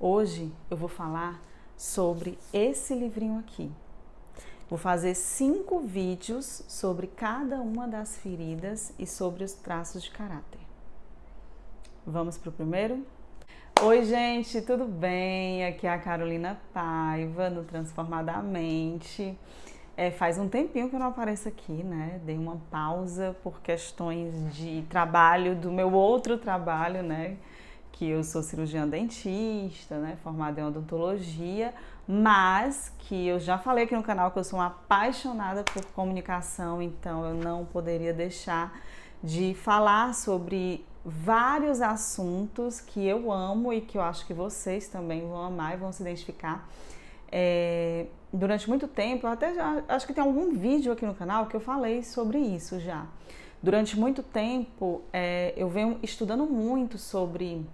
Hoje eu vou falar sobre esse livrinho aqui. Vou fazer 5 vídeos sobre cada uma das feridas e sobre os traços de caráter. Vamos para o primeiro? Oi, gente, tudo bem? Aqui é a Carolina Paiva, no Transformadamente. Faz um tempinho que eu não apareço aqui, né? Dei uma pausa por questões de trabalho, do meu outro trabalho, né? Que eu sou cirurgiã dentista, né? Formada em odontologia, mas que eu já falei aqui no canal que eu sou uma apaixonada por comunicação, então eu não poderia deixar de falar sobre vários assuntos que eu amo e que eu acho que vocês também vão amar e vão se identificar. Durante muito tempo, eu até já acho que tem algum vídeo aqui no canal que eu falei sobre isso já. Durante muito tempo, eu venho estudando muito sobre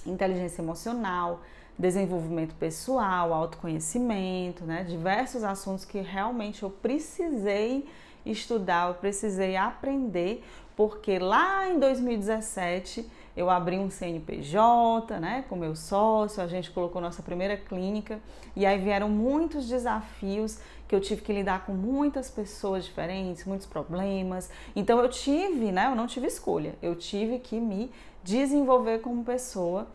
inteligência emocional, desenvolvimento pessoal, autoconhecimento, né? Diversos assuntos que realmente eu precisei estudar, eu precisei aprender, porque lá em 2017 eu abri um CNPJ, né, com meu sócio, a gente colocou nossa primeira clínica e aí vieram muitos desafios que eu tive que lidar com muitas pessoas diferentes, muitos problemas. Então eu tive, né, eu não tive escolha, eu tive que me desenvolver como pessoa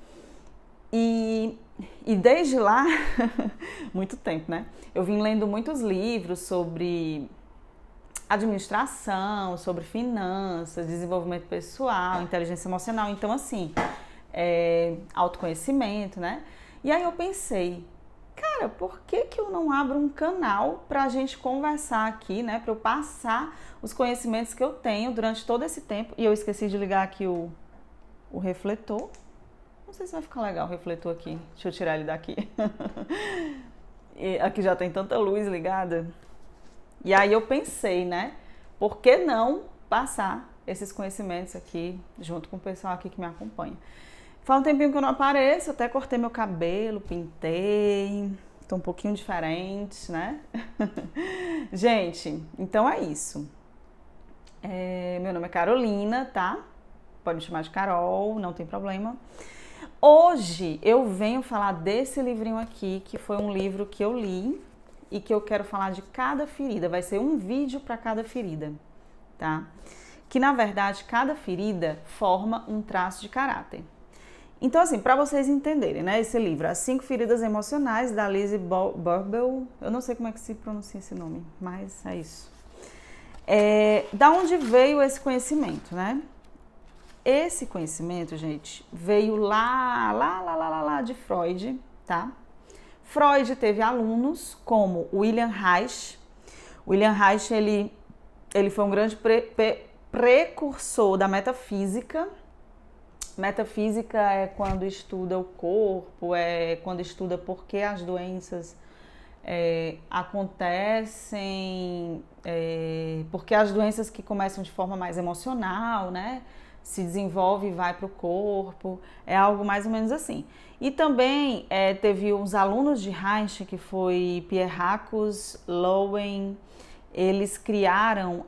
e desde lá, muito tempo, né, eu vim lendo muitos livros sobre administração, sobre finanças, desenvolvimento pessoal, inteligência emocional, então assim, autoconhecimento, né? E aí eu pensei, cara, por que eu não abro um canal pra gente conversar aqui, né? Pra eu passar os conhecimentos que eu tenho durante todo esse tempo. E eu esqueci de ligar aqui o refletor. Não sei se vai ficar legal o refletor aqui. Deixa eu tirar ele daqui. E aqui já tem tanta luz ligada. E aí eu pensei, né, por que não passar esses conhecimentos aqui junto com o pessoal aqui que me acompanha. Faz um tempinho que eu não apareço, até cortei meu cabelo, pintei, tô um pouquinho diferente, né? Gente, então é isso. Meu nome é Carolina, tá? Pode me chamar de Carol, não tem problema. Hoje eu venho falar desse livrinho aqui, que foi um livro que eu li e que eu quero falar de cada ferida. Vai ser um vídeo para cada ferida, tá? Que na verdade cada ferida forma um traço de caráter. Então assim, para vocês entenderem, né, esse livro, As 5 Feridas Emocionais, da Lizzie Borbel, eu não sei como é que se pronuncia esse nome, mas é isso. Da onde veio esse conhecimento, né? Esse conhecimento, gente, veio lá de Freud, tá? Freud teve alunos como William Reich. William Reich, ele foi um grande precursor da metafísica. Metafísica é quando estuda o corpo, é quando estuda por que as doenças acontecem, porque as doenças que começam de forma mais emocional, né, se desenvolve e vai para o corpo, é algo mais ou menos assim. E também teve uns alunos de Reich, que foi Pierre-Jacques Lowen, eles criaram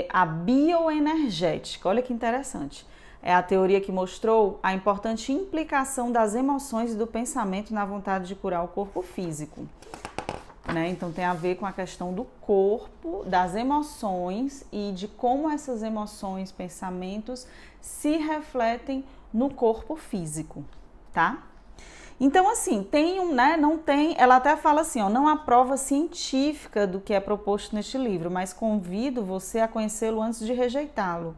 a bioenergética, olha que interessante. É a teoria que mostrou a importante implicação das emoções e do pensamento na vontade de curar o corpo físico. Né? Então tem a ver com a questão do corpo, das emoções e de como essas emoções, pensamentos se refletem no corpo físico, tá? Então assim, não tem, ela até fala assim, ó, não há prova científica do que é proposto neste livro, mas convido você a conhecê-lo antes de rejeitá-lo.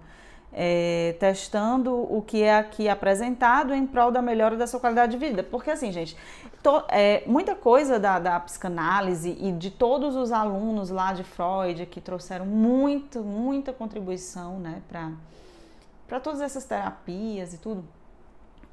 Testando o que é aqui apresentado em prol da melhora da sua qualidade de vida. Porque assim, gente, muita coisa da psicanálise e de todos os alunos lá de Freud que trouxeram muita contribuição, né, para todas essas terapias e tudo,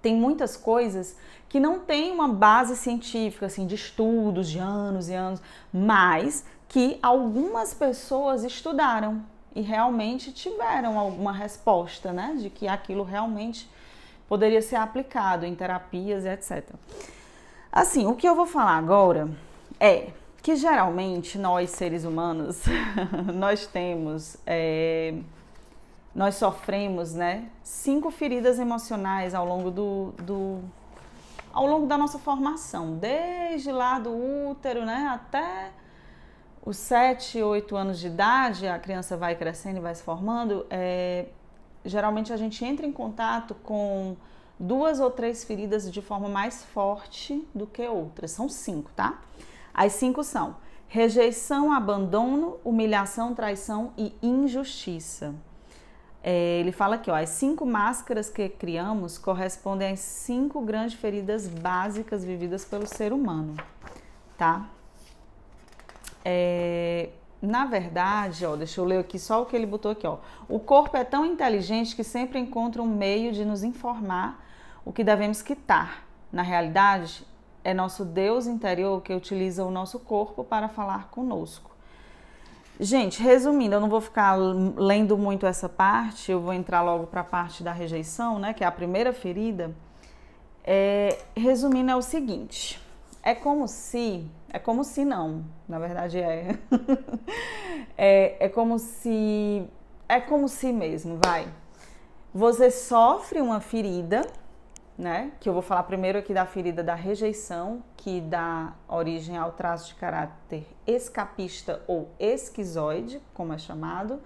tem muitas coisas que não tem uma base científica, assim, de estudos de anos e anos, mas que algumas pessoas estudaram e realmente tiveram alguma resposta, né, de que aquilo realmente poderia ser aplicado em terapias e etc. Assim, o que eu vou falar agora é que geralmente nós, seres humanos, nós sofremos, né, 5 feridas emocionais ao longo ao longo da nossa formação, desde lá do útero, né, até os 7, 8 anos de idade, a criança vai crescendo e vai se formando, geralmente a gente entra em contato com 2 ou 3 feridas de forma mais forte do que outras. São 5, tá? As 5 são rejeição, abandono, humilhação, traição e injustiça. Ele fala aqui, ó, as 5 máscaras que criamos correspondem às 5 grandes feridas básicas vividas pelo ser humano, tá? Na verdade, ó, deixa eu ler aqui só o que ele botou aqui, ó. O corpo é tão inteligente que sempre encontra um meio de nos informar o que devemos quitar. Na realidade, é nosso Deus interior que utiliza o nosso corpo para falar conosco. Gente, resumindo, eu não vou ficar lendo muito essa parte, eu vou entrar logo para a parte da rejeição, né, que é a primeira ferida. Resumindo, é o seguinte, é como se não, na verdade é como se mesmo, vai. Você sofre uma ferida, né? Que eu vou falar primeiro aqui da ferida da rejeição, que dá origem ao traço de caráter escapista ou esquizoide, como é chamado.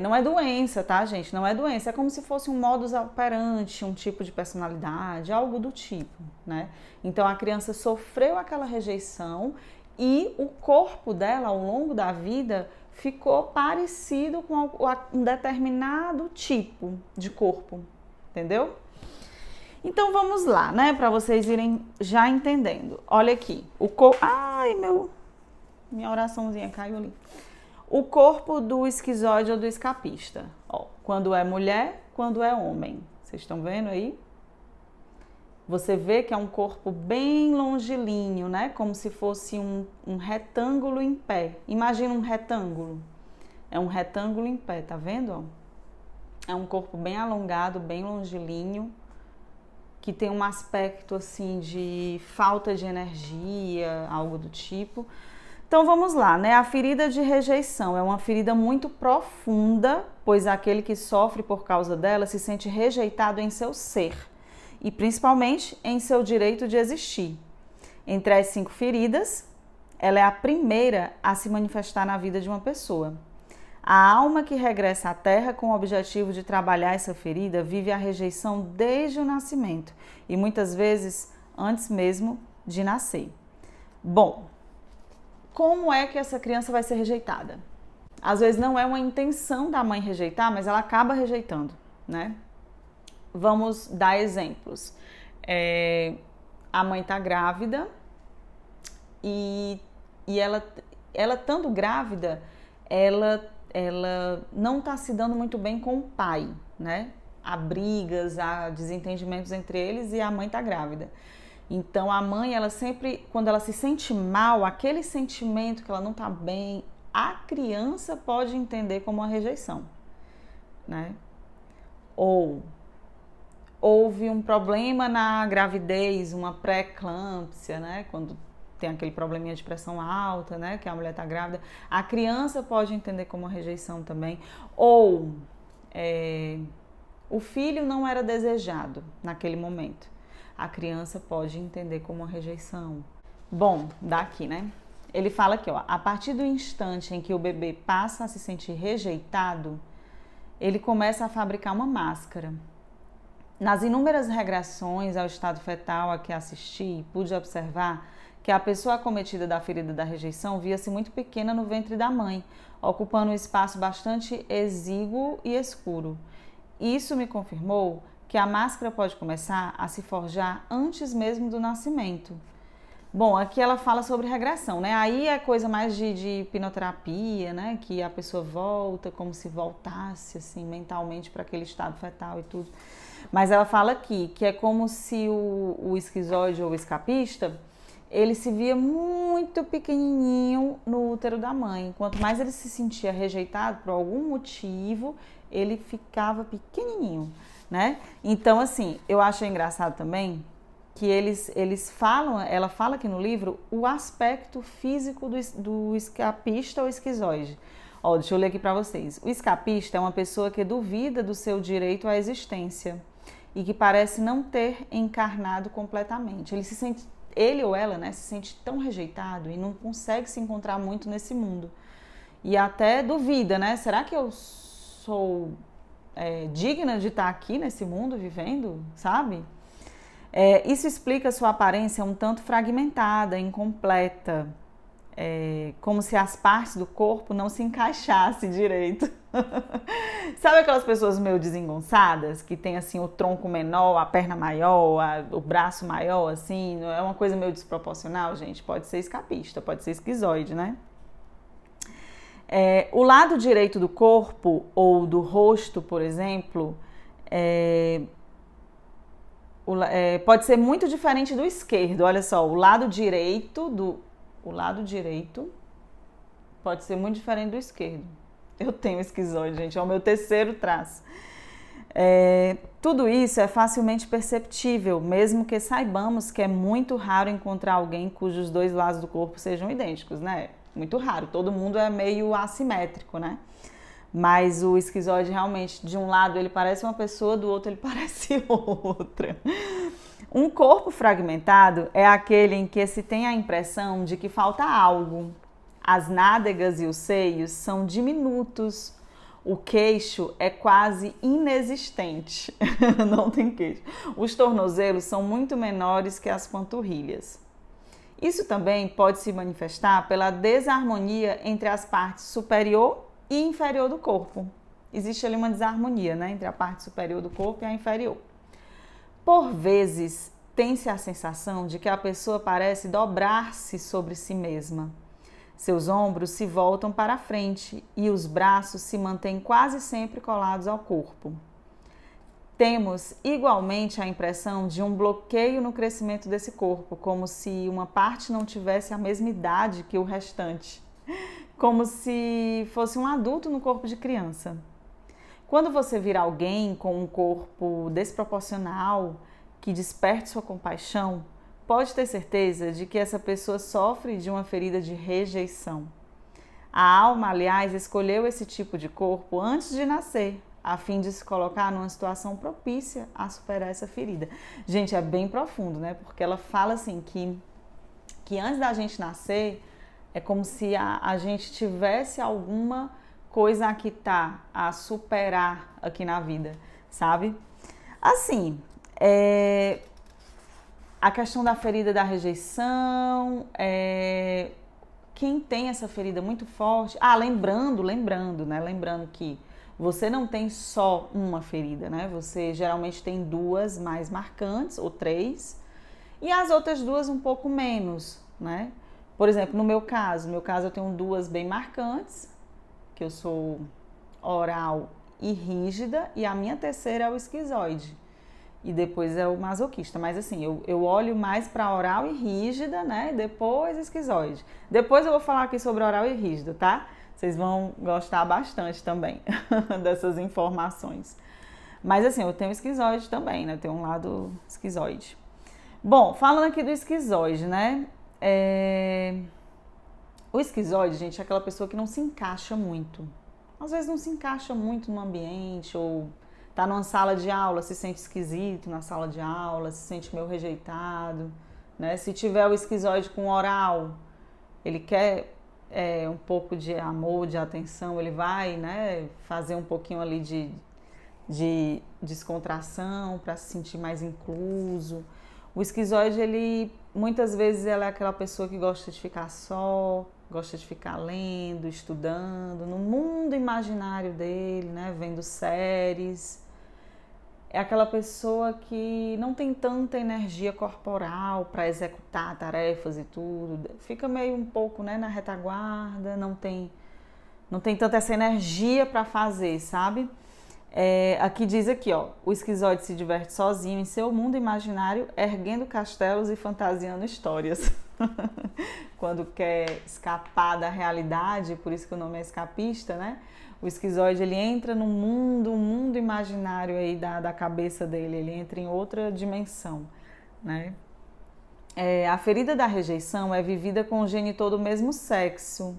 Não é doença, tá, gente? Não é doença. É como se fosse um modus operandi, um tipo de personalidade, algo do tipo, né? Então a criança sofreu aquela rejeição e o corpo dela, ao longo da vida, ficou parecido com um determinado tipo de corpo, entendeu? Então vamos lá, né, para vocês irem já entendendo. Olha aqui, ai, minha oraçãozinha caiu ali. O corpo do esquizoide ou do escapista, ó, quando é mulher, quando é homem. Vocês estão vendo aí? Você vê que é um corpo bem longilíneo, né, como se fosse um retângulo em pé. Imagina um retângulo. É um retângulo em pé, tá vendo? É um corpo bem alongado, bem longilíneo, que tem um aspecto assim de falta de energia, algo do tipo. Então vamos lá, né? A ferida de rejeição é uma ferida muito profunda, pois aquele que sofre por causa dela se sente rejeitado em seu ser e principalmente em seu direito de existir. Entre as 5 feridas, ela é a primeira a se manifestar na vida de uma pessoa. A alma que regressa à Terra com o objetivo de trabalhar essa ferida vive a rejeição desde o nascimento e muitas vezes antes mesmo de nascer. Bom, como é que essa criança vai ser rejeitada? Às vezes não é uma intenção da mãe rejeitar, mas ela acaba rejeitando, né? Vamos dar exemplos. A mãe está grávida e ela estando grávida, ela não está se dando muito bem com o pai, né? Há brigas, há desentendimentos entre eles e a mãe está grávida. Então a mãe, ela sempre, quando ela se sente mal, aquele sentimento que ela não está bem, a criança pode entender como uma rejeição, né? Ou houve um problema na gravidez, uma pré-eclâmpsia, né? Quando tem aquele probleminha de pressão alta, né, que a mulher está grávida, a criança pode entender como uma rejeição também. Ou o filho não era desejado naquele momento, a criança pode entender como uma rejeição. Bom, daqui, né? Ele fala aqui, ó, a partir do instante em que o bebê passa a se sentir rejeitado, ele começa a fabricar uma máscara. Nas inúmeras regressões ao estado fetal a que assisti, pude observar que a pessoa acometida da ferida da rejeição via-se muito pequena no ventre da mãe, ocupando um espaço bastante exíguo e escuro. Isso me confirmou que a máscara pode começar a se forjar antes mesmo do nascimento. Bom, aqui ela fala sobre regressão, né? Aí é coisa mais de hipnoterapia, né? Que a pessoa volta como se voltasse assim mentalmente para aquele estado fetal e tudo. Mas ela fala aqui que é como se o esquizoide ou o escapista, ele se via muito pequenininho no útero da mãe. Quanto mais ele se sentia rejeitado por algum motivo, ele ficava pequenininho, né? Então, assim, eu acho engraçado também que eles falam, ela fala aqui no livro, o aspecto físico do escapista ou esquizoide. Ó, deixa eu ler aqui para vocês. O escapista é uma pessoa que duvida do seu direito à existência. e que parece não ter encarnado completamente. Ele ou ela, né, se sente tão rejeitado e não consegue se encontrar muito nesse mundo. E até duvida, né? Será que eu sou digna de estar aqui nesse mundo vivendo, sabe? Isso explica sua aparência um tanto fragmentada, incompleta, como se as partes do corpo não se encaixassem direito. Sabe aquelas pessoas meio desengonçadas, que tem assim o tronco menor, a perna maior, o braço maior, assim, é uma coisa meio desproporcional, gente? Pode ser escapista, pode ser esquizoide, né? O lado direito do corpo ou do rosto, por exemplo, pode ser muito diferente do esquerdo. Olha só, o lado direito pode ser muito diferente do esquerdo. Eu tenho esquizoide, gente, é o meu terceiro traço. Tudo isso é facilmente perceptível, mesmo que saibamos que é muito raro encontrar alguém cujos dois lados do corpo sejam idênticos, né? Muito raro, todo mundo é meio assimétrico, né? Mas o esquizoide realmente, de um lado ele parece uma pessoa, do outro ele parece outra. Um corpo fragmentado é aquele em que se tem a impressão de que falta algo. As nádegas e os seios são diminutos. O queixo é quase inexistente. Não tem queixo. Os tornozelos são muito menores que as panturrilhas. Isso também pode se manifestar pela desarmonia entre as partes superior e inferior do corpo. Existe ali uma desarmonia, né, entre a parte superior do corpo e a inferior. Por vezes, tem-se a sensação de que a pessoa parece dobrar-se sobre si mesma. Seus ombros se voltam para a frente e os braços se mantêm quase sempre colados ao corpo. Temos igualmente a impressão de um bloqueio no crescimento desse corpo, como se uma parte não tivesse a mesma idade que o restante, como se fosse um adulto no corpo de criança. Quando você vir alguém com um corpo desproporcional, que desperte sua compaixão, pode ter certeza de que essa pessoa sofre de uma ferida de rejeição. A alma, aliás, escolheu esse tipo de corpo antes de nascer, a fim de se colocar numa situação propícia a superar essa ferida. Gente, é bem profundo, né? Porque ela fala assim que antes da gente nascer, é como se a gente tivesse alguma coisa a quitar, a superar aqui na vida, sabe? Assim, a questão da ferida da rejeição, quem tem essa ferida muito forte... lembrando, né? Lembrando que você não tem só uma ferida, né? Você geralmente tem duas mais marcantes, ou três, e as outras duas um pouco menos, né? Por exemplo, no meu caso eu tenho duas bem marcantes, que eu sou oral e rígida, e a minha terceira é o esquizoide. E depois é o masoquista. Mas assim, eu olho mais para oral e rígida, né? E depois esquizoide. Depois eu vou falar aqui sobre oral e rígido, tá? Vocês vão gostar bastante também dessas informações. Mas assim, eu tenho esquizoide também, né? Eu tenho um lado esquizoide. Bom, falando aqui do esquizoide, né? O esquizoide, gente, é aquela pessoa que não se encaixa muito. Às vezes não se encaixa muito no ambiente, ou tá numa sala de aula, se sente esquisito na sala de aula, se sente meio rejeitado, né? Se tiver o esquizoide com oral, ele quer um pouco de amor, de atenção, ele vai, né, fazer um pouquinho ali de descontração para se sentir mais incluso. O esquizoide, ele muitas vezes ela é aquela pessoa que gosta de ficar só, gosta de ficar lendo, estudando, no mundo imaginário dele, né, vendo séries. É aquela pessoa que não tem tanta energia corporal para executar tarefas e tudo. Fica meio um pouco, né, na retaguarda, não tem tanta essa energia para fazer, sabe? Aqui diz aqui, ó, o esquizoide se diverte sozinho em seu mundo imaginário, erguendo castelos e fantasiando histórias. Quando quer escapar da realidade, por isso que o nome é escapista, né? O esquizoide, ele entra no mundo, um mundo imaginário aí da cabeça dele, ele entra em outra dimensão, né? A ferida da rejeição é vivida com o genitor do mesmo sexo.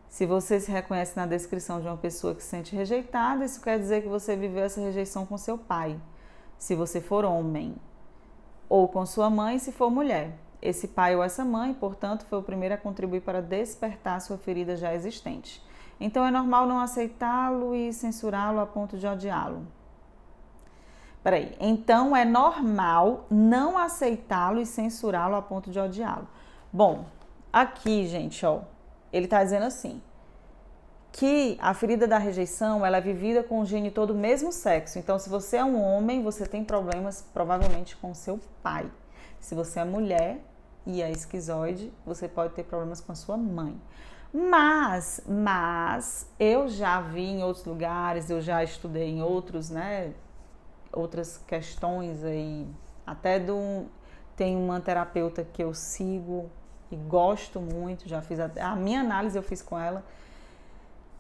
Se você se reconhece na descrição de uma pessoa que se sente rejeitada, isso quer dizer que você viveu essa rejeição com seu pai. se você for homem, ou com sua mãe, se for mulher. Esse pai ou essa mãe, portanto, foi o primeiro a contribuir para despertar sua ferida já existente. Então é normal não aceitá-lo e censurá-lo a ponto de odiá-lo. Peraí, então é normal não aceitá-lo e censurá-lo a ponto de odiá-lo. Bom, aqui, gente, ó, ele tá dizendo assim, que a ferida da rejeição, ela é vivida com o genitor do mesmo sexo. Então, se você é um homem, você tem problemas provavelmente com seu pai. Se você é mulher e é esquizoide, você pode ter problemas com a sua mãe. Mas eu já vi em outros lugares, eu já estudei em outros, né, outras questões aí, até tem uma terapeuta que eu sigo e gosto muito, já fiz a minha análise eu fiz com ela.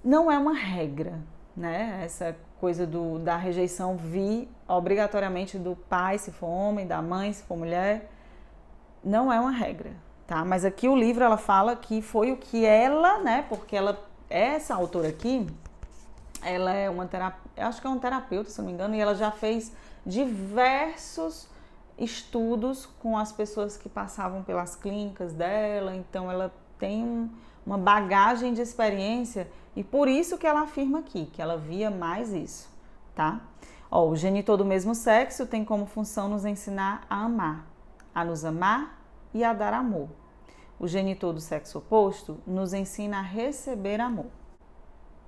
Não é uma regra, né? Essa coisa da rejeição vir obrigatoriamente do pai, se for homem, da mãe, se for mulher, não é uma regra, tá? Mas aqui o livro ela fala que foi o que ela, né? Porque essa autora aqui, ela é uma terapeuta, acho que é uma terapeuta, se não me engano, e ela já fez diversos estudos com as pessoas que passavam pelas clínicas dela, então ela tem uma bagagem de experiência e por isso que ela afirma aqui, que ela via mais isso, tá? Ó, o genitor do mesmo sexo tem como função nos ensinar a amar, a nos amar e a dar amor. O genitor do sexo oposto nos ensina a receber amor.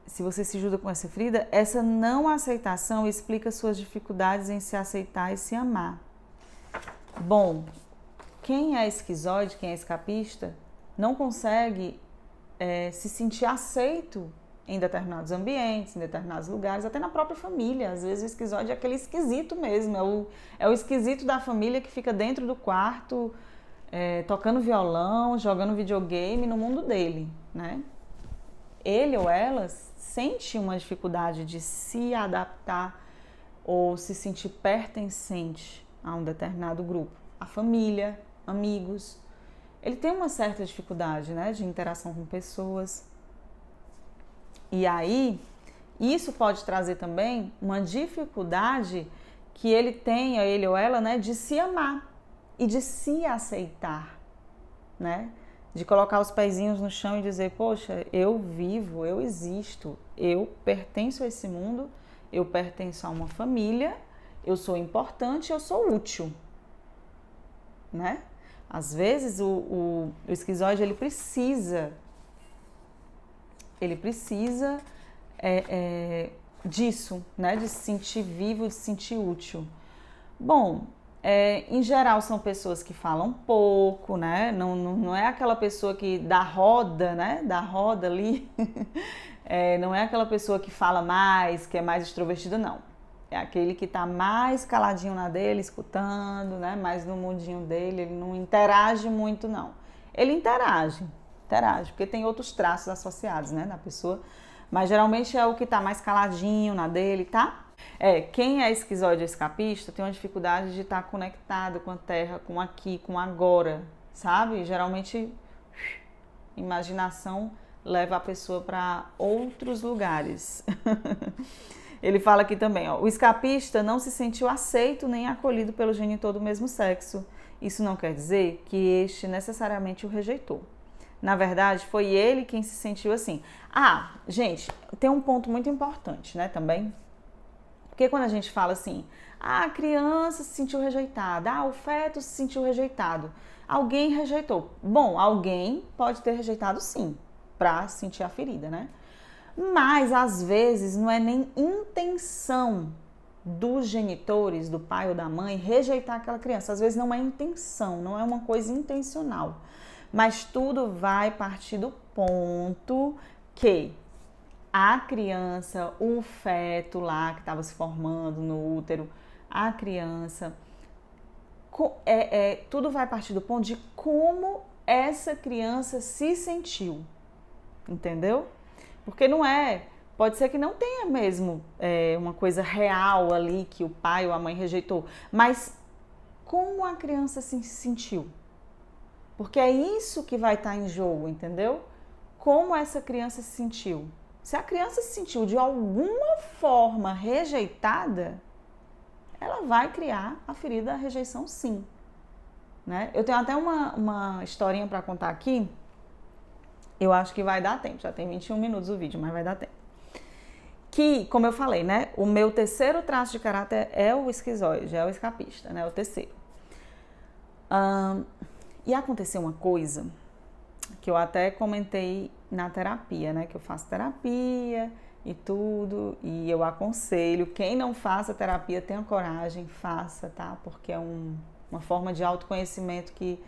Se você se ajuda com essa ferida, essa não aceitação explica suas dificuldades em se aceitar e se amar. Bom, quem é esquizoide, quem é escapista, não consegue se sentir aceito em determinados ambientes, em determinados lugares, até na própria família. Às vezes o esquizoide é aquele esquisito mesmo, é o esquisito da família que fica dentro do quarto, tocando violão, jogando videogame no mundo dele, né? Ele ou ela sente uma dificuldade de se adaptar ou se sentir pertencente a um determinado grupo. A família, amigos. Ele tem uma certa dificuldade, né, de interação com pessoas. E aí, isso pode trazer também uma dificuldade que ele tenha, ele ou ela, né, de se amar e de se aceitar, né? De colocar os pezinhos no chão e dizer, poxa, eu vivo, eu existo, eu pertenço a esse mundo, eu pertenço a uma família, eu sou importante, eu sou útil, né? Às vezes o esquizoide ele precisa disso, né? De se sentir vivo, de se sentir útil. Bom, em geral são pessoas que falam pouco, né? Não é aquela pessoa que dá roda, né? Dá roda ali. Não é aquela pessoa que fala mais, que é mais extrovertida, não. É aquele que tá mais caladinho na dele, escutando, né? Mais no mundinho dele, ele não interage muito, não. Ele interage, porque tem outros traços associados, né, na pessoa. Mas geralmente é o que tá mais caladinho na dele, tá? Quem é esquizoide escapista tem uma dificuldade de estar conectado com a terra, com aqui, com agora, sabe? Geralmente, imaginação leva a pessoa para outros lugares. Ele fala aqui também, ó, o escapista não se sentiu aceito nem acolhido pelo genitor do mesmo sexo. Isso não quer dizer que este necessariamente o rejeitou. Na verdade, foi ele quem se sentiu assim. Ah, gente, tem um ponto muito importante, né, também. Porque quando a gente fala assim, a criança se sentiu rejeitada, o feto se sentiu rejeitado, alguém rejeitou. Bom, alguém pode ter rejeitado sim, para sentir a ferida, né? Mas, às vezes, não é nem intenção dos genitores, do pai ou da mãe, rejeitar aquela criança. Às vezes não é intenção, não é uma coisa intencional. Mas tudo vai partir do ponto que a criança, o feto lá que estava se formando no útero, a criança, tudo vai partir do ponto de como essa criança se sentiu, entendeu? Porque não pode ser que não tenha mesmo uma coisa real ali que o pai ou a mãe rejeitou, mas como a criança se sentiu? Porque é isso que vai estar em jogo, entendeu? Como essa criança se sentiu? Se a criança se sentiu de alguma forma rejeitada, ela vai criar a ferida da rejeição sim, né? Eu tenho até uma historinha para contar aqui, eu acho que vai dar tempo, já tem 21 minutos o vídeo, mas vai dar tempo. Que, como eu falei, né, o meu terceiro traço de caráter é o esquizoide, é o escapista, né, o terceiro. E aconteceu uma coisa que eu até comentei na terapia, né, que eu faço terapia e tudo, e eu aconselho, quem não faça terapia, tenha coragem, faça, tá? Porque é uma forma de autoconhecimento que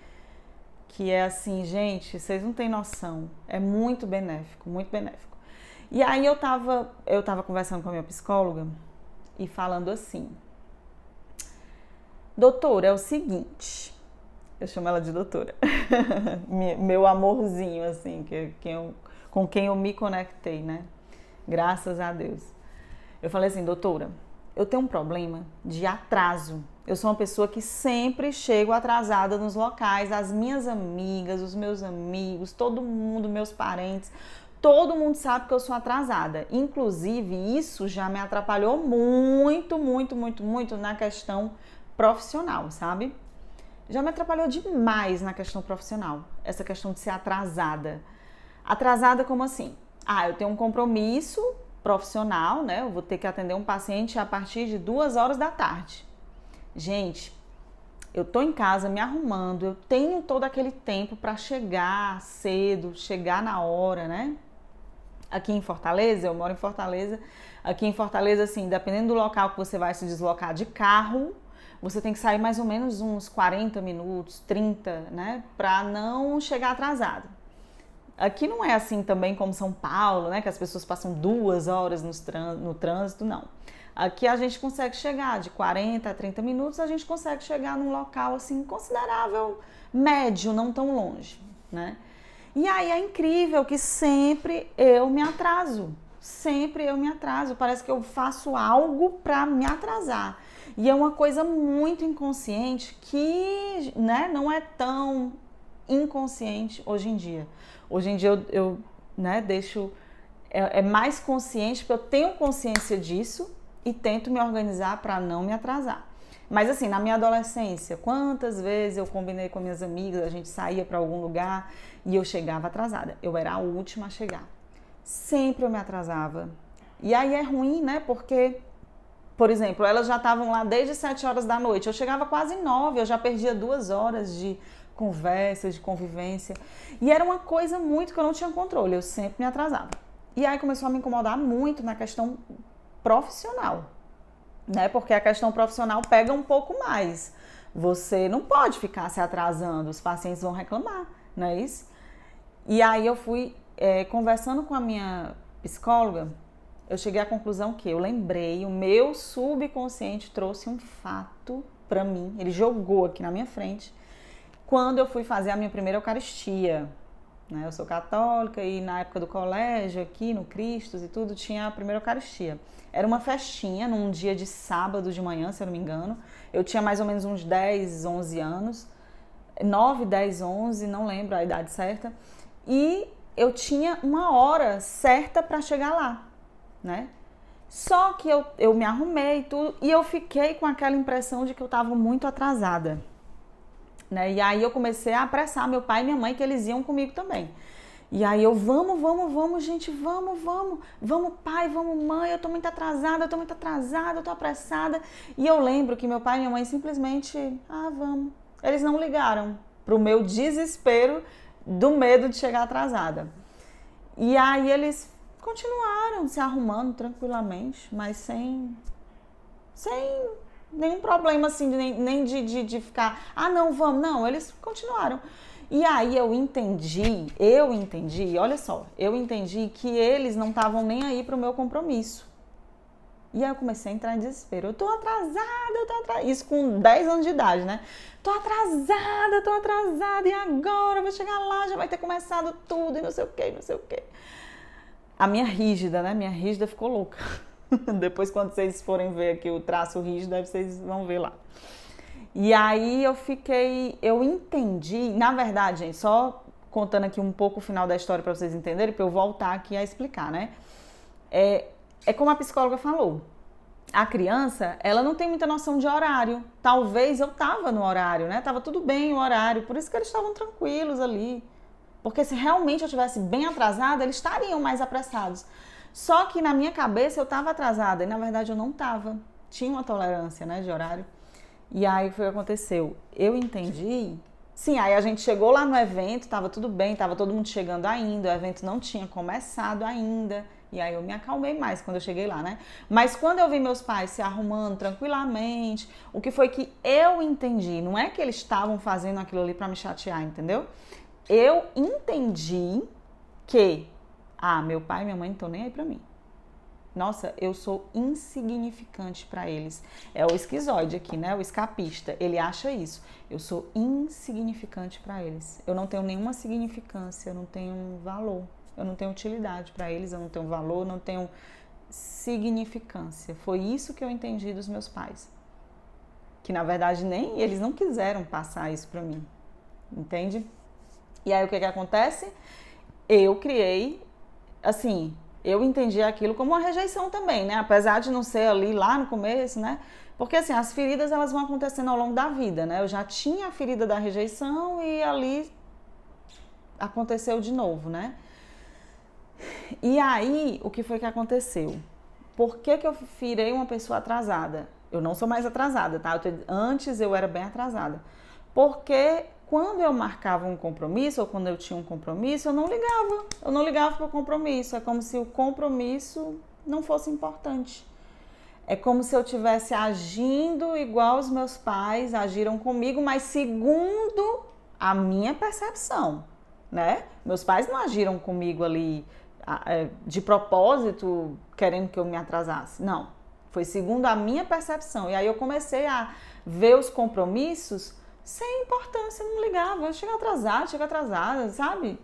é assim, gente, vocês não têm noção, é muito benéfico, muito benéfico. E aí eu tava conversando com a minha psicóloga e falando assim, doutora, é o seguinte, eu chamo ela de doutora, meu amorzinho, assim, com quem eu me conectei, né? Graças a Deus. Eu falei assim, doutora, eu tenho um problema de atraso. Eu sou uma pessoa que sempre chego atrasada nos locais, as minhas amigas, os meus amigos, todo mundo, meus parentes, todo mundo sabe que eu sou atrasada. Inclusive, isso já me atrapalhou muito, muito, muito, muito na questão profissional, sabe? Já me atrapalhou demais na questão profissional, essa questão de ser atrasada. Atrasada como assim? Eu tenho um compromisso profissional, né? Eu vou ter que atender um paciente a partir de 2 horas da tarde. Gente, eu tô em casa me arrumando, eu tenho todo aquele tempo para chegar cedo, chegar na hora, né? Aqui em Fortaleza, eu moro em Fortaleza. Aqui em Fortaleza, assim, dependendo do local que você vai se deslocar de carro, você tem que sair mais ou menos uns 40 minutos, 30, né? Para não chegar atrasado. Aqui não é assim também como São Paulo, né? Que as pessoas passam 2 horas no trânsito, não. Aqui a gente consegue chegar de 40 a 30 minutos, a gente consegue chegar num local assim considerável, médio, não tão longe, né? E aí é incrível que sempre eu me atraso, parece que eu faço algo para me atrasar. E é uma coisa muito inconsciente que, né, não é tão inconsciente hoje em dia. Hoje em dia eu né, deixo, é mais consciente, porque eu tenho consciência disso e tento me organizar para não me atrasar. Mas assim, na minha adolescência, quantas vezes eu combinei com minhas amigas, a gente saía para algum lugar e eu chegava atrasada. Eu era a última a chegar. Sempre eu me atrasava. E aí é ruim, né? Porque, por exemplo, elas já estavam lá desde 7 horas da noite. Eu chegava quase 9, eu já perdia 2 horas de conversa, de convivência. E era uma coisa muito que eu não tinha controle, eu sempre me atrasava. E aí começou a me incomodar muito na questão profissional, né? Porque a questão profissional pega um pouco mais. Você não pode ficar se atrasando, os pacientes vão reclamar, não é isso? E aí eu fui conversando com a minha psicóloga, eu cheguei à conclusão que eu lembrei, o meu subconsciente trouxe um fato para mim, ele jogou aqui na minha frente, quando eu fui fazer a minha primeira Eucaristia, né? Eu sou católica e na época do colégio, aqui no Cristos e tudo, tinha a primeira Eucaristia. Era uma festinha num dia de sábado de manhã, se eu não me engano. Eu tinha mais ou menos uns 10, 11 anos, 9, 10, 11, não lembro a idade certa. E eu tinha uma hora certa para chegar lá, né? Só que eu me arrumei e tudo, e eu fiquei com aquela impressão de que eu estava muito atrasada, né? E aí eu comecei a apressar meu pai e minha mãe, que eles iam comigo também. E aí eu, vamos, gente, vamos pai, vamos mãe, eu tô muito atrasada, eu tô apressada. E eu lembro que meu pai e minha mãe simplesmente, vamos. Eles não ligaram pro meu desespero do medo de chegar atrasada. E aí eles continuaram se arrumando tranquilamente, mas sem nenhum problema assim, nem de ficar, não, vamos, não, eles continuaram. E aí eu entendi, olha só, eu entendi que eles não estavam nem aí pro meu compromisso. E aí eu comecei a entrar em desespero, eu tô atrasada, isso com 10 anos de idade, né? Tô atrasada, e agora eu vou chegar lá, já vai ter começado tudo, e não sei o quê. A minha rígida, né? Minha rígida ficou louca. Depois, quando vocês forem ver aqui o traço rígido, aí vocês vão ver lá. E aí eu entendi, na verdade, gente, só contando aqui um pouco o final da história para vocês entenderem, para eu voltar aqui a explicar, né? É como a psicóloga falou. a criança, ela não tem muita noção de horário. Talvez eu tava no horário, né? Tava tudo bem o horário, por isso que eles estavam tranquilos ali. Porque se realmente eu tivesse bem atrasada, eles estariam mais apressados. Só que na minha cabeça eu tava atrasada e na verdade eu não tava. Tinha uma tolerância, né, de horário. E aí foi o que aconteceu. Eu entendi. Sim, aí a gente chegou lá no evento, tava tudo bem, tava todo mundo chegando ainda, o evento não tinha começado ainda. E aí eu me acalmei mais quando eu cheguei lá, né? Mas quando eu vi meus pais se arrumando tranquilamente, o que foi que eu entendi? Não é que eles estavam fazendo aquilo ali pra me chatear, entendeu? Eu entendi que, meu pai e minha mãe não estão nem aí pra mim. Nossa, eu sou insignificante pra eles. É o esquizoide aqui, né? O escapista. Ele acha isso. Eu sou insignificante pra eles. Eu não tenho nenhuma significância, eu não tenho valor. Eu não tenho utilidade pra eles, eu não tenho valor, não tenho significância. Foi isso que eu entendi dos meus pais. Que na verdade nem eles não quiseram passar isso pra mim. Entende? E aí o que acontece? Eu criei, assim, eu entendi aquilo como uma rejeição também, né? Apesar de não ser ali lá no começo, né? Porque assim, as feridas elas vão acontecendo ao longo da vida, né? Eu já tinha a ferida da rejeição e ali aconteceu de novo, né? E aí, o que foi que aconteceu? Por que eu virei uma pessoa atrasada? Eu não sou mais atrasada, tá? Antes eu era bem atrasada. Porque quando eu marcava um compromisso, ou quando eu tinha um compromisso, eu não ligava. Eu não ligava para o compromisso. É como se o compromisso não fosse importante. É como se eu estivesse agindo igual os meus pais agiram comigo, mas segundo a minha percepção, né? Meus pais não agiram comigo ali de propósito, querendo que eu me atrasasse. Não. Foi segundo a minha percepção. E aí eu comecei a ver os compromissos sem importância, não ligava. Eu chego atrasada, sabe?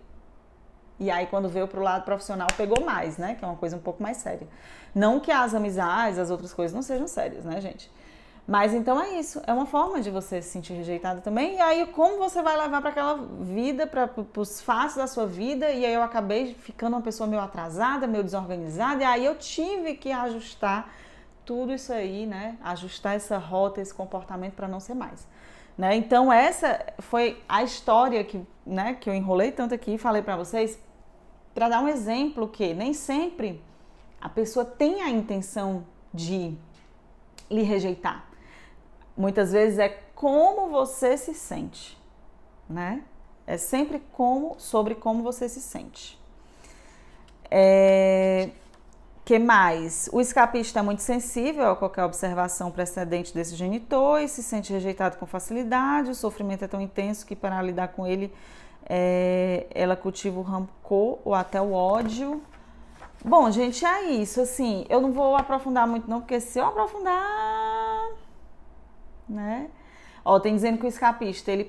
E aí quando veio pro lado profissional pegou mais, né? Que é uma coisa um pouco mais séria. Não que as amizades, as outras coisas não sejam sérias, né, gente? Mas então é isso, é uma forma de você se sentir rejeitado também. E aí como você vai levar para aquela vida, para os fatos da sua vida. E aí eu acabei ficando uma pessoa meio atrasada, meio desorganizada. E aí eu tive que ajustar tudo isso aí, né? Ajustar essa rota, esse comportamento para não ser mais. Né? Então essa foi a história que, né, que eu enrolei tanto aqui e falei para vocês, para dar um exemplo que nem sempre a pessoa tem a intenção de lhe rejeitar. Muitas vezes é como você se sente, né? É sempre sobre como você se sente. Que mais? O escapista é muito sensível a qualquer observação precedente desse genitor e se sente rejeitado com facilidade. O sofrimento é tão intenso que para lidar com ele, ela cultiva o rancor ou até o ódio. Bom, gente, é isso. Assim, eu não vou aprofundar muito não, porque se eu aprofundar, né? Ó, tem dizendo que o escapista, ele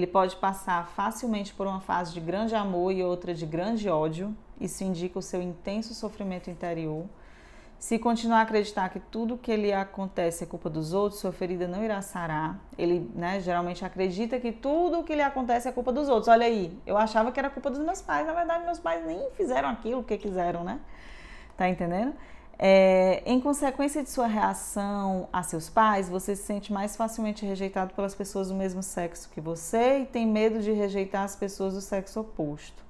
pode passar facilmente por uma fase de grande amor e outra de grande ódio. Isso indica o seu intenso sofrimento interior. Se continuar a acreditar que tudo que lhe acontece é culpa dos outros, sua ferida não irá sarar. Ele, né, geralmente acredita que tudo que lhe acontece é culpa dos outros. Olha aí, eu achava que era culpa dos meus pais. Na verdade, meus pais nem fizeram aquilo que quiseram, né? Tá entendendo? Em consequência de sua reação a seus pais, você se sente mais facilmente rejeitado pelas pessoas do mesmo sexo que você e tem medo de rejeitar as pessoas do sexo oposto.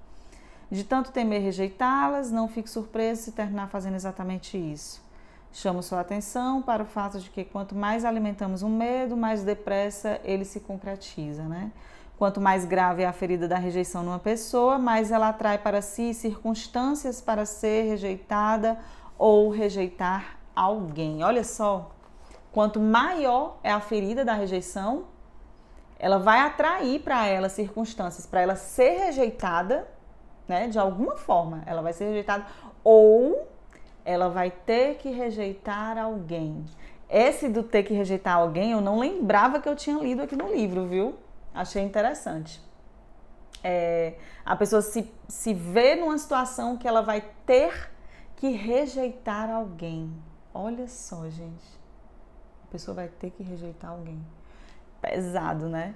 De tanto temer rejeitá-las, não fique surpreso se terminar fazendo exatamente isso. Chamo sua atenção para o fato de que quanto mais alimentamos um medo, mais depressa ele se concretiza, né? Quanto mais grave é a ferida da rejeição numa pessoa, mais ela atrai para si circunstâncias para ser rejeitada ou rejeitar alguém. Olha só, quanto maior é a ferida da rejeição, ela vai atrair para ela circunstâncias para ela ser rejeitada, né? De alguma forma, ela vai ser rejeitada ou ela vai ter que rejeitar alguém. Esse do ter que rejeitar alguém, eu não lembrava que eu tinha lido aqui no livro, viu? Achei interessante. A pessoa se vê numa situação que ela vai ter que rejeitar alguém. Olha só, gente. A pessoa vai ter que rejeitar alguém. Pesado, né?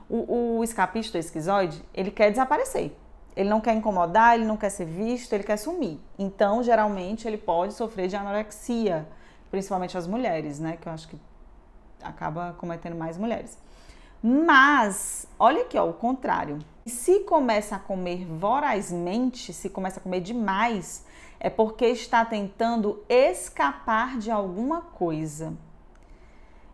O escapista, o esquizoide, ele quer desaparecer. Ele não quer incomodar, ele não quer ser visto, ele quer sumir. Então, geralmente, ele pode sofrer de anorexia, principalmente as mulheres, né? Que eu acho que acaba cometendo mais mulheres. Mas, olha aqui, ó, o contrário. Se começa a comer vorazmente, se começa a comer demais, é porque está tentando escapar de alguma coisa.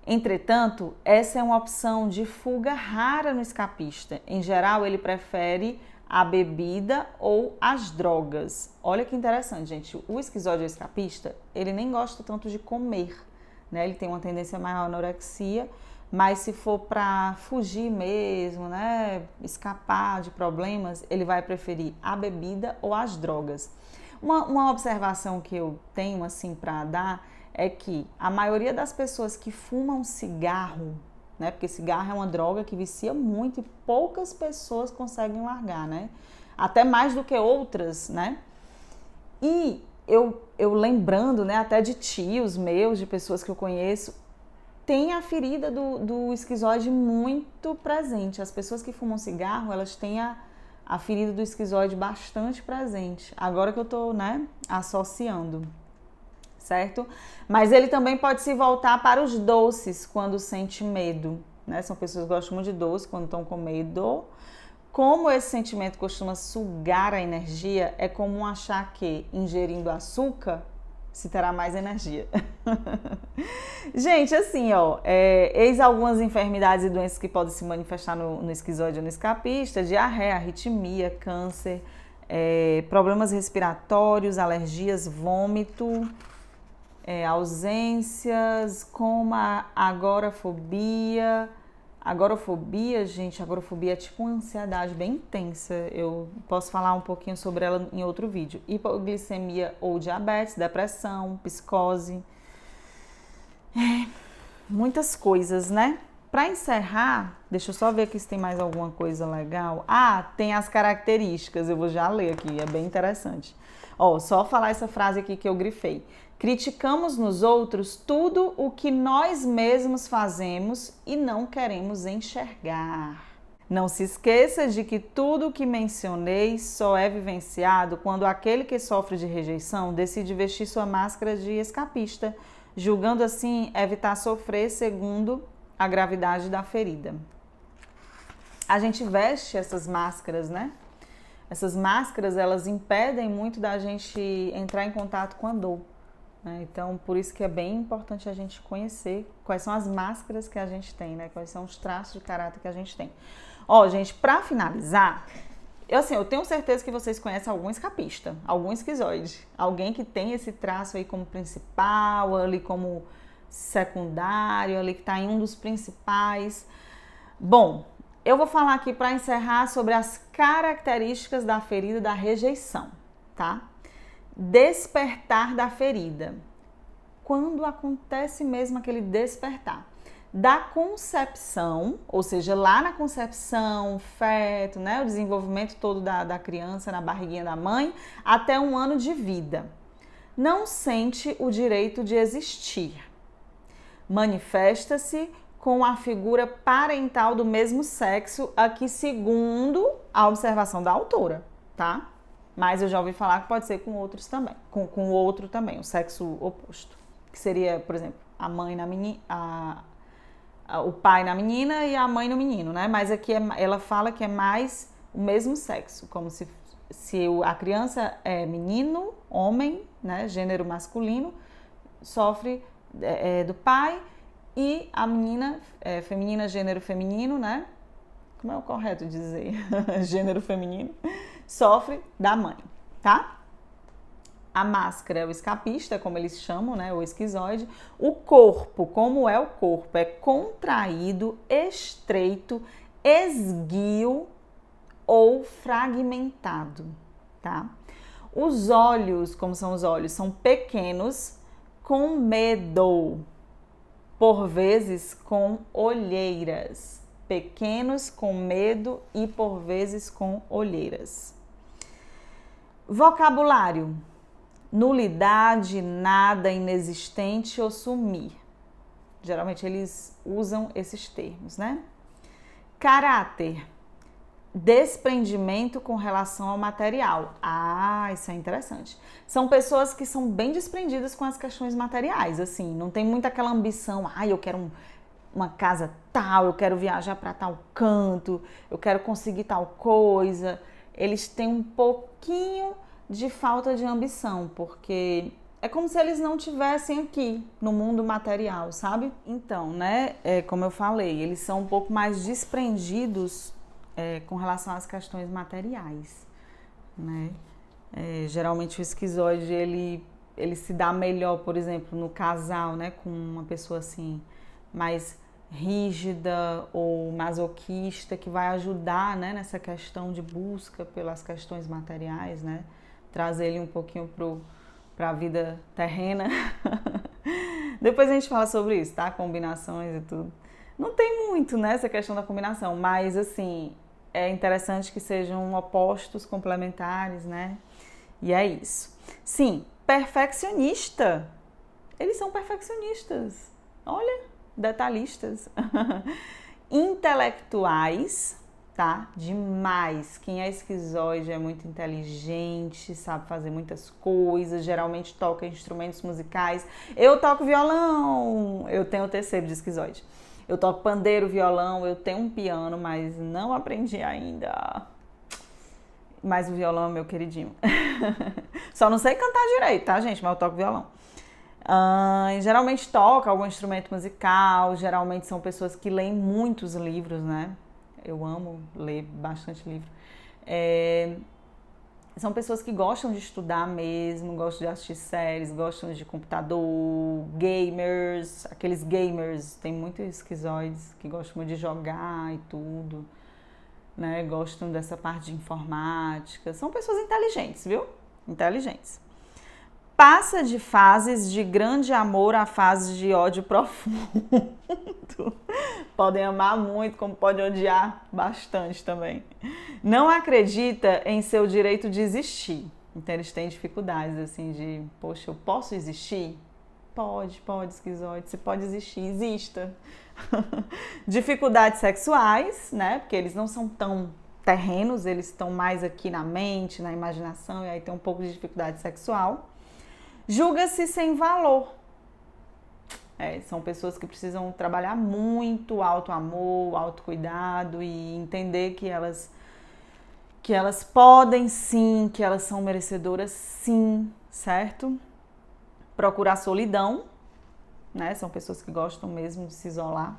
Entretanto, essa é uma opção de fuga rara no escapista. Em geral, ele prefere a bebida ou as drogas. Olha que interessante, gente. O esquizóide escapista, ele nem gosta tanto de comer, né? Ele tem uma tendência maior à anorexia, mas se for para fugir mesmo, né, escapar de problemas, ele vai preferir a bebida ou as drogas. Uma observação que eu tenho assim para dar é que a maioria das pessoas que fumam cigarro, né, porque cigarro é uma droga que vicia muito e poucas pessoas conseguem largar, né, até mais do que outras, né. E eu lembrando, né, até de tios meus, de pessoas que eu conheço, tem a ferida do esquizoide muito presente. As pessoas que fumam cigarro, elas têm a ferida do esquizoide bastante presente. Agora que eu tô, né, associando, certo? Mas ele também pode se voltar para os doces quando sente medo, né? São pessoas que gostam muito de doce quando estão com medo. Como esse sentimento costuma sugar a energia, é comum achar que ingerindo açúcar se terá mais energia. Gente, assim, ó, eis algumas enfermidades e doenças que podem se manifestar no esquizoide ou no escapista: diarreia, arritmia, câncer, problemas respiratórios, alergias, vômito, ausências, como a agorafobia. Agorafobia, gente, agorafobia é tipo uma ansiedade bem intensa. Eu posso falar um pouquinho sobre ela em outro vídeo. Hipoglicemia ou diabetes, depressão, psicose. Muitas coisas, né? Para encerrar, deixa eu só ver aqui se tem mais alguma coisa legal. Ah, tem as características, eu vou já ler aqui, é bem interessante. Ó, só falar essa frase aqui que eu grifei. Criticamos nos outros tudo o que nós mesmos fazemos e não queremos enxergar. Não se esqueça de que tudo o que mencionei só é vivenciado quando aquele que sofre de rejeição decide vestir sua máscara de escapista, julgando assim evitar sofrer segundo a gravidade da ferida. A gente veste essas máscaras, né? Essas máscaras, elas impedem muito da gente entrar em contato com a dor. Então, por isso que é bem importante a gente conhecer quais são as máscaras que a gente tem, né? Quais são os traços de caráter que a gente tem. Ó, gente, pra finalizar, eu tenho certeza que vocês conhecem algum escapista, algum esquizoide, alguém que tem esse traço aí como principal, ali como secundário, ali que tá em um dos principais. Bom, eu vou falar aqui para encerrar sobre as características da ferida da rejeição, tá? Despertar da ferida. Quando acontece mesmo aquele despertar? Da concepção, ou seja, lá na concepção, feto, né, o desenvolvimento todo da criança na barriguinha da mãe, até 1 ano de vida. Não sente o direito de existir. Manifesta-se com a figura parental do mesmo sexo, aqui segundo a observação da autora, tá? Mas eu já ouvi falar que pode ser com outros também, com o outro também, o sexo oposto. Que seria, por exemplo, a mãe na menina, o pai na menina e a mãe no menino, né? Mas aqui ela fala que é mais o mesmo sexo, como se a criança é menino, homem, né? Gênero masculino, sofre do pai, e a menina feminina, gênero feminino, né? Como é o correto dizer? Gênero feminino. Sofre da mãe, tá? A máscara é o escapista, como eles chamam, né? O esquizoide. O corpo, como é o corpo? É contraído, estreito, esguio ou fragmentado, tá? Os olhos, como são os olhos? São pequenos, com medo, por vezes com olheiras. Pequenos, com medo e por vezes com olheiras. Vocabulário: nulidade, nada, inexistente ou sumir. Geralmente eles usam esses termos, né? Caráter: desprendimento com relação ao material. Ah, isso é interessante. São pessoas que são bem desprendidas com as questões materiais, assim, não tem muito aquela ambição, eu quero uma casa tal, eu quero viajar para tal canto, eu quero conseguir tal coisa. Eles têm um pouquinho de falta de ambição, porque é como se eles não tivessem aqui no mundo material, sabe? Então, né, como eu falei, eles são um pouco mais desprendidos com relação às questões materiais, né? Geralmente o esquizoide, ele se dá melhor, por exemplo, no casal, né, com uma pessoa assim, mais rígida ou masoquista, que vai ajudar, né, nessa questão de busca pelas questões materiais, né? Trazer ele um pouquinho para a vida terrena. Depois a gente fala sobre isso, tá? Combinações e tudo. Não tem muito, né, essa questão da combinação, mas assim, é interessante que sejam opostos complementares, né? E é isso. Sim, perfeccionista. Eles são perfeccionistas. Olha, detalhistas. Intelectuais, tá? Demais. Quem é esquizoide é muito inteligente, sabe fazer muitas coisas, geralmente toca instrumentos musicais. Eu toco violão, eu tenho o terceiro de esquizoide. Eu toco pandeiro, violão, eu tenho um piano, mas não aprendi ainda. Mas o violão é meu queridinho. Só não sei cantar direito, tá, gente? Mas eu toco violão. Geralmente toca algum instrumento musical, geralmente são pessoas que leem muitos livros, né? Eu amo ler bastante livro. São pessoas que gostam de estudar mesmo, gostam de assistir séries, gostam de computador, gamers, aqueles gamers, tem muitos esquizoides que gostam muito de jogar e tudo, né? Gostam dessa parte de informática. São pessoas inteligentes, viu? Inteligentes. Passa de fases de grande amor a fases de ódio profundo. Podem amar muito, como podem odiar bastante também. Não acredita em seu direito de existir. Então eles têm dificuldades assim de, poxa, eu posso existir? Pode, esquizoide, você pode existir, exista. Dificuldades sexuais, né? Porque eles não são tão terrenos, eles estão mais aqui na mente, na imaginação, e aí tem um pouco de dificuldade sexual. Julga-se sem valor. São pessoas que precisam trabalhar muito auto-amor, autocuidado e entender que elas podem sim, que elas são merecedoras sim, certo? Procurar solidão, né? São pessoas que gostam mesmo de se isolar.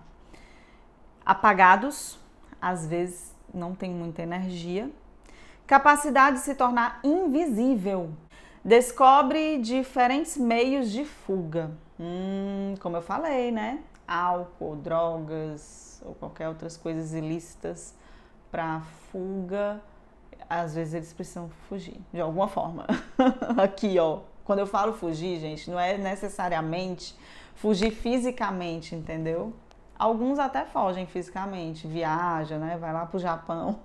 Apagados, às vezes não tem muita energia. Capacidade de se tornar invisível. Descobre diferentes meios de fuga. Como eu falei, né? Álcool, drogas ou qualquer outras coisas ilícitas para fuga. Às vezes eles precisam fugir de alguma forma. Aqui, ó. Quando eu falo fugir, gente, não é necessariamente fugir fisicamente, entendeu? Alguns até fogem fisicamente, viajam, né? Vai lá pro Japão.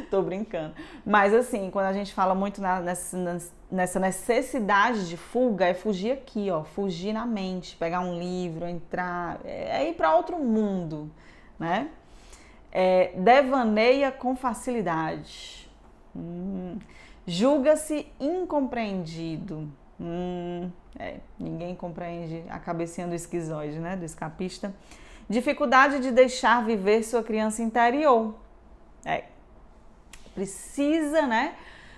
Tô brincando. Mas assim, quando a gente fala muito nessa necessidade de fuga, é fugir aqui, ó. Fugir na mente, pegar um livro, entrar, ir para outro mundo, né? Devaneia com facilidade. Julga-se incompreendido. Ninguém compreende a cabecinha do esquizoide, né? Do escapista. Dificuldade de deixar viver sua criança interior. Precisa, né,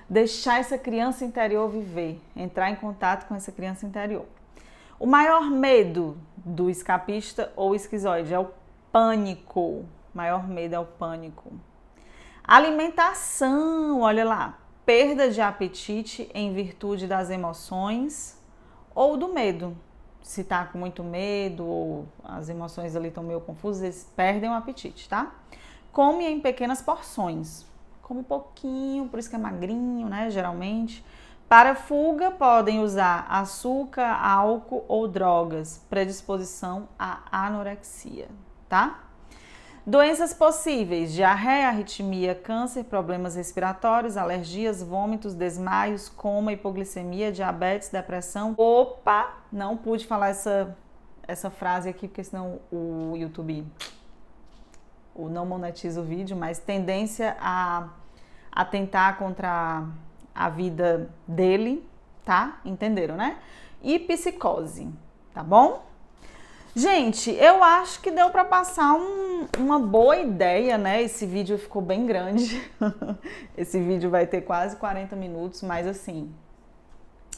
deixar essa criança interior viver, entrar em contato com essa criança interior. O maior medo do escapista ou esquizoide é o pânico. O maior medo é o pânico. Alimentação, olha lá, perda de apetite em virtude das emoções ou do medo. Se tá com muito medo ou as emoções ali estão meio confusas, eles perdem o apetite, tá? Come em pequenas porções. Come pouquinho, por isso que é magrinho, né, geralmente. Para fuga, podem usar açúcar, álcool ou drogas. Predisposição à anorexia, tá? Doenças possíveis: diarreia, arritmia, câncer, problemas respiratórios, alergias, vômitos, desmaios, coma, hipoglicemia, diabetes, depressão. Opa, não pude falar essa frase aqui, porque senão o não monetiza o vídeo, mas tendência a atentar contra a vida dele, tá? Entenderam, né? E psicose, tá bom? Gente, eu acho que deu para passar uma boa ideia, né? Esse vídeo ficou bem grande. Esse vídeo vai ter quase 40 minutos, mas assim,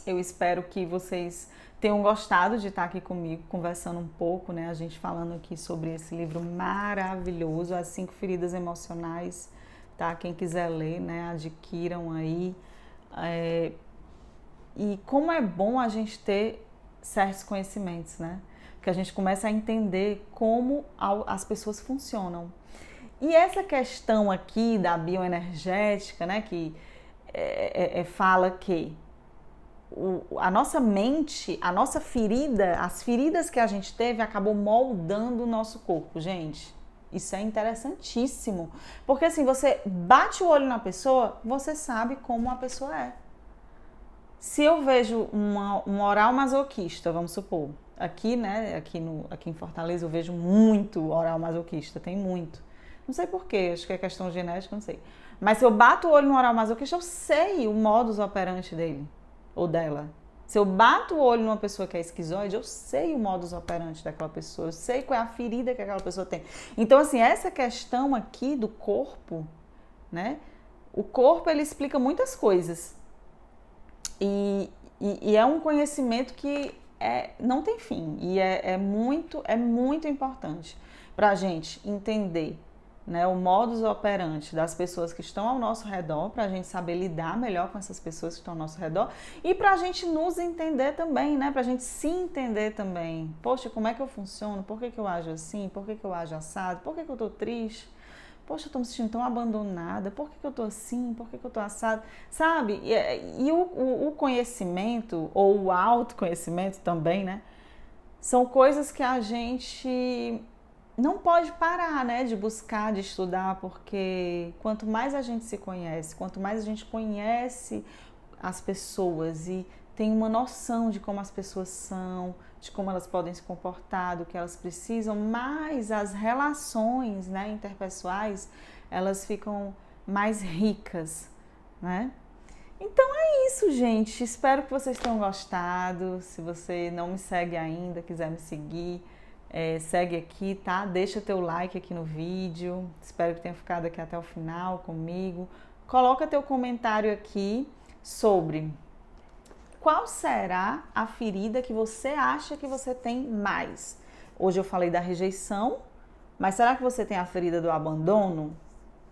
eu espero que vocês tenham gostado de estar aqui comigo, conversando um pouco, né? A gente falando aqui sobre esse livro maravilhoso, As 5 Feridas Emocionais, tá? Quem quiser ler, né? Adquiram aí. E como é bom a gente ter certos conhecimentos, né? Que a gente começa a entender como as pessoas funcionam. E essa questão aqui da bioenergética, né? Que fala que a nossa mente, a nossa ferida, as feridas que a gente teve acabou moldando o nosso corpo, gente. Isso é interessantíssimo. Porque assim, você bate o olho na pessoa, você sabe como a pessoa é. Se eu vejo um oral masoquista, vamos supor, aqui, né, aqui em Fortaleza eu vejo muito oral masoquista, tem muito. Não sei porquê, acho que é questão genética, não sei. Mas se eu bato o olho no oral masoquista, eu sei o modus operandi dele ou dela. Se eu bato o olho numa pessoa que é esquizoide, eu sei o modus operandi daquela pessoa, eu sei qual é a ferida que aquela pessoa tem. Então, assim, essa questão aqui do corpo, né? O corpo, ele explica muitas coisas. E é um conhecimento que não tem fim. E é muito importante para a gente entender, né, o modus operandi das pessoas que estão ao nosso redor, para a gente saber lidar melhor com essas pessoas que estão ao nosso redor e para a gente nos entender também, né, para a gente se entender também. Poxa, como é que eu funciono? Por que eu ajo assim? Por que eu ajo assado? Por que eu tô triste? Poxa, eu tô me sentindo tão abandonada. Por que eu tô assim? Por que eu tô assado? Sabe? E o conhecimento, ou o autoconhecimento também, né, são coisas que a gente não pode parar, né, de buscar, de estudar, porque quanto mais a gente se conhece, quanto mais a gente conhece as pessoas e tem uma noção de como as pessoas são, de como elas podem se comportar, do que elas precisam, mais as relações, né, interpessoais, elas ficam mais ricas, né? Então é isso, gente. Espero que vocês tenham gostado. Se você não me segue ainda, quiser me seguir, segue aqui, tá? Deixa teu like aqui no vídeo. Espero que tenha ficado aqui até o final comigo. Coloca teu comentário aqui sobre qual será a ferida que você acha que você tem mais. Hoje eu falei da rejeição, mas será que você tem a ferida do abandono,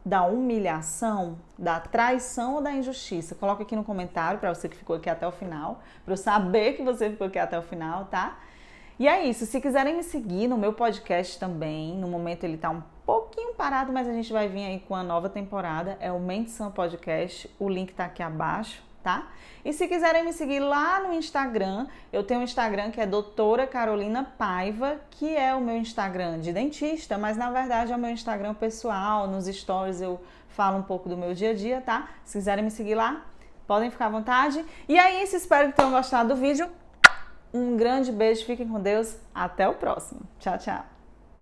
da humilhação, da traição ou da injustiça? Coloca aqui no comentário para você que ficou aqui até o final, para eu saber que você ficou aqui até o final, tá? E é isso, se quiserem me seguir no meu podcast também, no momento ele tá um pouquinho parado, mas a gente vai vir aí com a nova temporada, é o Mente Sã Podcast, o link tá aqui abaixo, tá? E se quiserem me seguir lá no Instagram, eu tenho um Instagram que é Doutora Carolina Paiva, que é o meu Instagram de dentista, mas na verdade é o meu Instagram pessoal, nos stories eu falo um pouco do meu dia a dia, tá? Se quiserem me seguir lá, podem ficar à vontade. E é isso, espero que tenham gostado do vídeo. Um grande beijo, fiquem com Deus, até o próximo. Tchau, tchau.